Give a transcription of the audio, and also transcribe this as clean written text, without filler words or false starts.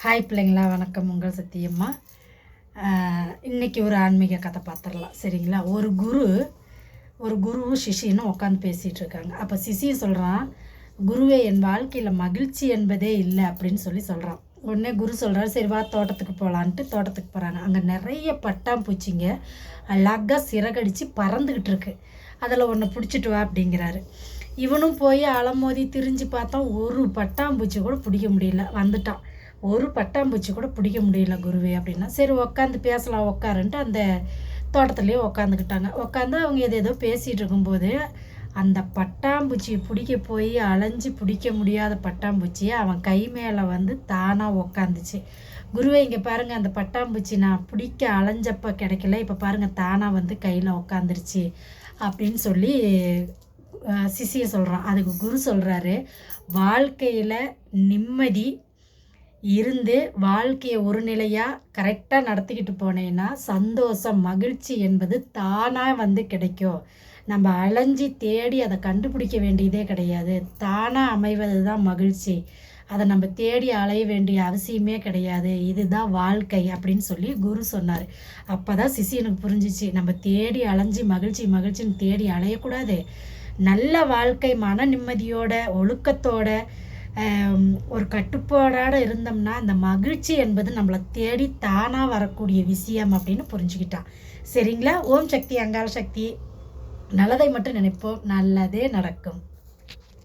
Hi பிள்ளைங்களா, வணக்கம். உங்கள் சத்தியம்மா. இன்றைக்கி ஒரு ஆன்மீக கதை பார்த்துடலாம், சரிங்களா? ஒரு குருவும் சிஷியனும் உட்காந்து பேசிகிட்டு இருக்காங்க. அப்போ சிஷியை சொல்கிறான், குருவே, என் வாழ்க்கையில் மகிழ்ச்சி என்பதே இல்லை அப்படின்னு சொல்கிறான். உடனே குரு சொல்கிறார், சரி வா தோட்டத்துக்கு போகலான்ட்டு தோட்டத்துக்கு போகிறாங்க. அங்கே நிறைய பட்டாம்பூச்சிங்க அழகாக சிறகடித்து பறந்துக்கிட்டு இருக்கு. அதில் ஒன்று பிடிச்சிட்டு வா அப்படிங்கிறாரு. இவனும் போய் அலமோதி திரிஞ்சு பார்த்தா ஒரு பட்டாம்பூச்சி கூட பிடிக்க முடியல. வந்துட்டான். ஒரு பட்டாம்பூச்சி கூட பிடிக்க முடியல குருவே அப்படின்னா. சரி உட்காந்து பேசலாம் உட்காருன்ட்டு அந்த தோட்டத்துலேயே உட்காந்துக்கிட்டாங்க. உட்காந்து அவங்க ஏதோ பேசிகிட்டு இருக்கும்போது அந்த பட்டாம்பூச்சியை பிடிக்க போய் அலைஞ்சி பிடிக்க முடியாத பட்டாம்பூச்சியை அவன் கை மேலே வந்து தானாக உக்காந்துச்சு. குருவே, இங்கே பாருங்கள், அந்த பட்டாம்பூச்சி நான் பிடிக்க அலைஞ்சப்போ கிடைக்கல, இப்போ பாருங்கள் தானாக வந்து கையில் உக்காந்துருச்சு அப்படின்னு சொல்லி சிஷியை சொல்கிறான். அதுக்கு குரு சொல்கிறாரு, வாழ்க்கையில் நிம்மதி இருந்து வாழ்க்கையை ஒரு நிலையாக கரெக்டாக நடத்திக்கிட்டு போனேன்னா சந்தோஷம், மகிழ்ச்சி என்பது தானாக வந்து கிடைக்கும். நம்ம அலைஞ்சி தேடி அதை கண்டுபிடிக்க வேண்டியதே கிடையாது. தானாக அமைவது தான் மகிழ்ச்சி. அதை நம்ம தேடி அலைய வேண்டிய அவசியமே கிடையாது. இதுதான் வாழ்க்கை அப்படின்னு சொல்லி குரு சொன்னார். அப்போ தான் சிஷியனுக்கு புரிஞ்சிச்சு, நம்ம தேடி அலைஞ்சி மகிழ்ச்சின்னு தேடி அலையக்கூடாது. நல்ல வாழ்க்கை, மன நிம்மதியோட, ஒழுக்கத்தோட, ஒரு கட்டுப்பாடோடு இருந்தோம்னா அந்த மகிழ்ச்சி என்பது நம்மளை தேடி தானாக வரக்கூடிய விஷயம் அப்படின்னு புரிஞ்சுக்கிட்டான். சரிங்களா? ஓம் சக்தி, அங்காள சக்தி. நல்லதை மட்டும் நினைப்போம், நல்லதே நடக்கும்.